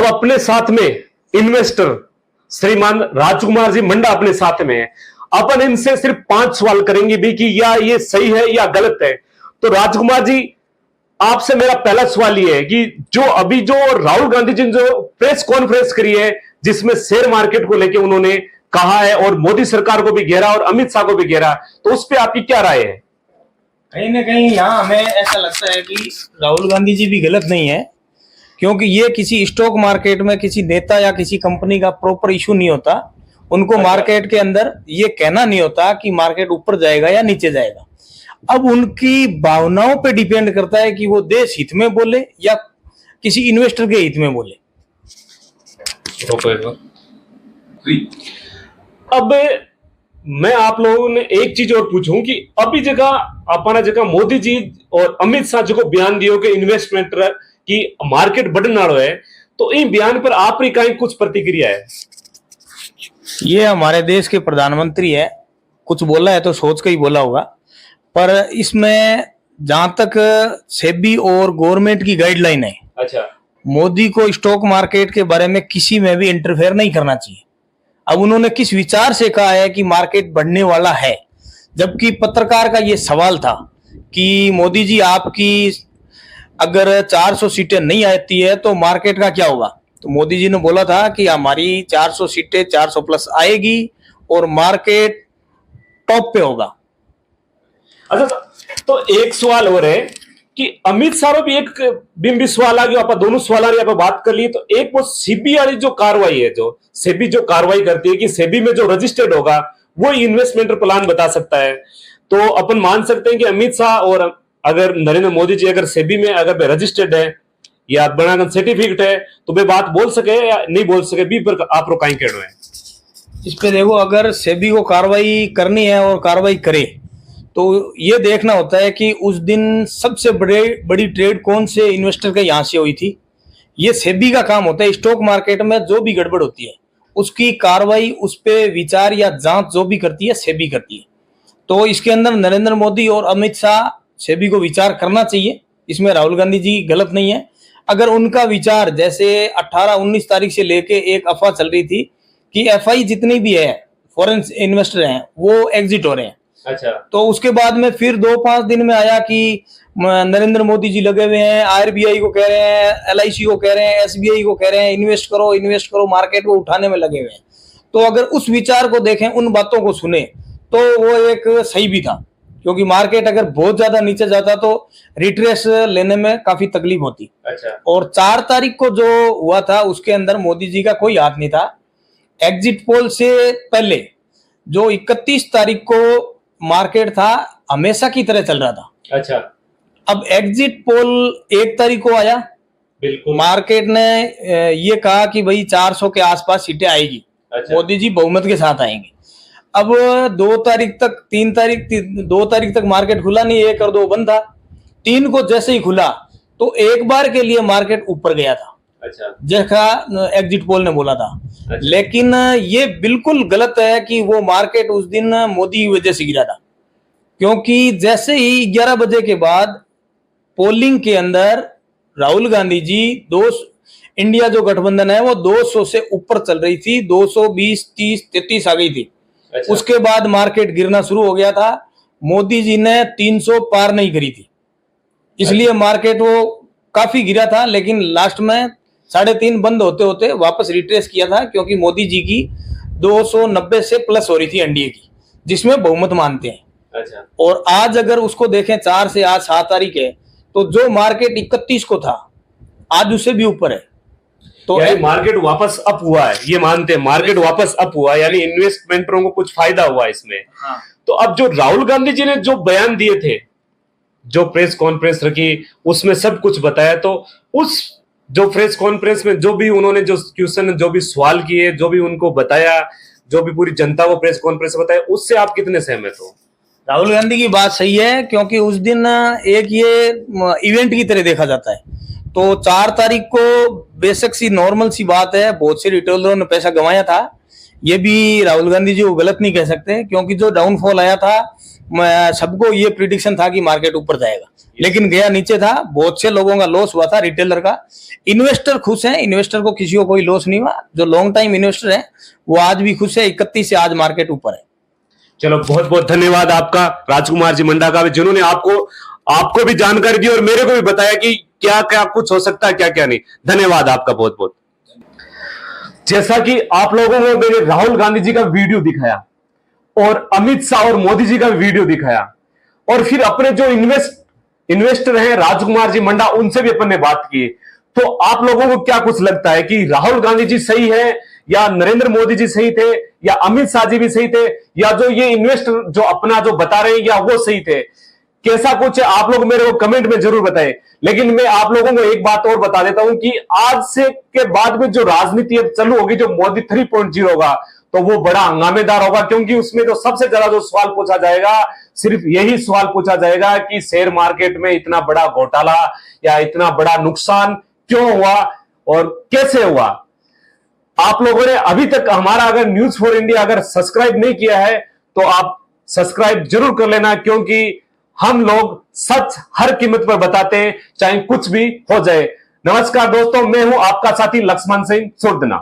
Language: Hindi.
अब अपने साथ में इन्वेस्टर श्रीमान राजकुमार जी मंडा अपने साथ में है। अपन इनसे सिर्फ 5 सवाल करेंगे भी कि या ये सही है या गलत है। तो राजकुमार जी, आपसे मेरा पहला सवाल ये है कि जो अभी जो राहुल गांधी जी ने जो प्रेस कॉन्फ्रेंस करी है जिसमें शेयर मार्केट को लेकर उन्होंने कहा है और मोदी सरकार को भी घेरा और अमित शाह को भी घेरा, तो उस पर आपकी क्या राय है? कहीं ना कहीं यहाँ हमें ऐसा लगता है कि राहुल गांधी जी भी गलत नहीं है, क्योंकि ये किसी स्टॉक मार्केट में किसी नेता या किसी कंपनी का प्रॉपर इशू नहीं होता। उनको मार्केट के अंदर ये कहना नहीं होता कि मार्केट ऊपर जाएगा या नीचे जाएगा। अब उनकी भावनाओं पे डिपेंड करता है कि वो देश हित में बोले या किसी इन्वेस्टर के हित में बोले। अब मैं आप लोगों ने एक चीज और पूछूं कि अभी जगह अपना जगह मोदी जी और अमित शाह जी को बयान दियो कि इन्वेस्टमेंट की मार्केट बढ़ने वाला है, तो इन बयान पर आपकी कहीं कुछ प्रतिक्रिया है? ये हमारे देश के प्रधानमंत्री है, कुछ बोला है तो सोच के ही बोला होगा, पर इसमें जहां तक सेबी और गवर्नमेंट की गाइडलाइन है, अच्छा, मोदी को स्टॉक मार्केट के बारे में किसी में भी इंटरफेयर नहीं करना चाहिए। अब उन्होंने किस विचार से कहा है कि मार्केट बढ़ने वाला है, जबकि पत्रकार का ये सवाल था कि मोदी जी आपकी अगर 400 सीटें नहीं आती है तो मार्केट का क्या होगा? तो मोदी जी ने बोला था कि हमारी 400 सीटें 400 प्लस आएगी और मार्केट टॉप पे होगा। अच्छा, तो एक सवाल और है कि अमित शाह भी एक बिंबी सवाल आ गया, आप दोनों सवाल आप बात कर लिए। तो एक वो सेबी वाली जो कार्रवाई है, जो सेबी जो कार्रवाई करती है कि सेबी में जो रजिस्टर्ड होगा वो इन्वेस्टमेंट प्लान बता सकता है, तो अपन मान सकते हैं कि अमित शाह और अगर नरेंद्र मोदी जी अगर सेबी में अगर रजिस्टर्ड है या बनाकर सर्टिफिकेट है तो वे बात बोल सके या नहीं बोल सके, भी पर आप लोग कहीं कहना है इस पे? देखो, अगर सेबी को कार्रवाई करनी है और कार्रवाई करे तो ये देखना होता है कि उस दिन सबसे बड़ी ट्रेड कौन से इन्वेस्टर के यहाँ से हुई थी। ये सेबी का काम होता है। स्टॉक मार्केट में जो भी गड़बड़ होती है उसकी कार्रवाई, उस पे विचार या जांच जो भी करती है सेबी करती है। तो इसके अंदर नरेंद्र मोदी और अमित शाह सेबी को विचार करना चाहिए, इसमें राहुल गांधी जी गलत नहीं है। अगर उनका विचार, जैसे 18-19 तारीख से लेके एक अफवाह चल रही थी कि एफआई जितनी भी है फॉरेन इन्वेस्टर हैं वो एग्जिट हो रहे हैं, अच्छा, तो उसके बाद में फिर 2-5 दिन में आया कि नरेंद्र मोदी जी लगे हुए हैं, आरबीआई को कह रहे हैं, एलआईसी को कह रहे हैं, एसबीआई को कह रहे हैं इन्वेस्ट करो, मार्केट को उठाने में लगे हुए हैं। तो अगर उस विचार को देखें, उन बातों को सुने, तो वो एक सही भी था, क्योंकि मार्केट अगर बहुत ज्यादा नीचे जाता तो रिट्रेस लेने में काफी तकलीफ होती। अच्छा, और 4 तारीख को जो हुआ था उसके अंदर मोदी जी का कोई हाथ नहीं था। एग्जिट पोल से पहले जो 31 तारीख को मार्केट था हमेशा की तरह चल रहा था। अच्छा, अब एग्जिट पोल 1 तारीख को आया, बिल्कुल मार्केट ने ये कहा कि भाई 400 के आसपास सीटें आएगी, अच्छा, मोदी जी बहुमत के साथ आएंगे। अब 2 तारीख तक 2 तारीख तक मार्केट खुला नहीं, 1 और 2 बंद था। 3 को जैसे ही खुला तो एक बार के लिए मार्केट ऊपर गया था, अच्छा, जैसा एग्जिट पोल ने बोला था। अच्छा। लेकिन ये बिल्कुल गलत है कि वो मार्केट उस दिन मोदी की वजह से गिरा था, क्योंकि जैसे ही 11 बजे के बाद पोलिंग के अंदर राहुल गांधी जी इंडिया जो गठबंधन है वो 200 से ऊपर चल रही थी, 220, 30, 33 आ गई थी। अच्छा। उसके बाद मार्केट गिरना शुरू हो गया था। मोदी जी ने 300 पार नहीं करी थी, इसलिए मार्केट वो काफी गिरा था। लेकिन लास्ट में 3.5 बंद होते होते वापस रिट्रेस किया था, क्योंकि मोदी जी की 290 से प्लस हो रही थी एनडीए की, जिसमें बहुमत मानते हैं। अच्छा, और आज अगर उसको देखें 4 से आज 7 तारीख है, तो जो मार्केट 31 को था आज उससे भी ऊपर है। तो मार्केट वापस अप हुआ है, ये मानते हैं मार्केट वापस अप हुआ, यानी इन्वेस्टमेंटरों को कुछ फायदा हुआ इसमें। हाँ। तो अब जो राहुल गांधी जी ने जो बयान दिए थे, जो प्रेस कॉन्फ्रेंस रखी, उसमें सब कुछ बताया, तो उस जो प्रेस कॉन्फ्रेंस में जो भी उन्होंने जो क्वेश्चन, जो भी सवाल किए, जो भी उनको बताया, जो भी पूरी जनता को प्रेस कॉन्फ्रेंस बताया, उससे आप कितने सहमत हो? राहुल गांधी की बात सही है, क्योंकि उस दिन एक ये इवेंट की तरह देखा जाता है। तो 4 तारीख को बेशक सी नॉर्मल सी बात है, बहुत से रिटेलरों ने पैसा गंवाया था, ये भी राहुल गांधी जी को गलत नहीं कह सकते, क्योंकि जो डाउनफॉल आया था सबको ये प्रिडिक्शन था कि मार्केट ऊपर जाएगा, लेकिन गया नीचे था। बहुत से लोगों का लॉस हुआ था, रिटेलर का। इन्वेस्टर खुश हैं, इन्वेस्टर को किसी को कोई लॉस नहीं हुआ। जो लॉन्ग टाइम इन्वेस्टर है वो आज भी खुश है। 31 से आज मार्केट ऊपर है। चलो, बहुत बहुत धन्यवाद आपका राजकुमार जी मंडा का, जिन्होंने आपको भी जानकारी दी और मेरे को भी बताया कि क्या क्या कुछ हो सकता है, क्या क्या नहीं। धन्यवाद आपका बहुत बहुत। जैसा कि आप लोगों को मैंने राहुल गांधी जी का वीडियो दिखाया और अमित शाह और मोदी जी का वीडियो दिखाया, और फिर अपने जो इन्वेस्टर हैं राजकुमार जी मंडा, उनसे भी अपन ने बात की, तो आप लोगों को क्या कुछ लगता है कि राहुल गांधी जी सही है, या नरेंद्र मोदी जी सही थे, या अमित शाह जी भी सही थे, या जो ये इन्वेस्टर जो अपना जो बता रहे हैं, या वो सही थे? कैसा कुछ है आप लोग मेरे को कमेंट में जरूर बताएं। लेकिन मैं आप लोगों को एक बात और बता देता हूं कि आज से के बाद में जो राजनीति अब चालू होगी, जो मोदी 3.0 होगा, तो वो बड़ा हंगामेदार होगा, क्योंकि उसमें जो सबसे ज्यादा जो सवाल पूछा जाएगा, सिर्फ यही सवाल पूछा जाएगा कि शेयर मार्केट में इतना बड़ा घोटाला या इतना बड़ा नुकसान क्यों हुआ और कैसे हुआ। आप लोगों ने अभी तक हमारा अगर न्यूज फॉर इंडिया अगर सब्सक्राइब नहीं किया है तो आप सब्सक्राइब जरूर कर लेना, क्योंकि हम लोग सच हर कीमत पर बताते हैं, चाहे कुछ भी हो जाए। नमस्कार दोस्तों, मैं हूं आपका साथी लक्ष्मण सिंह सुरदना।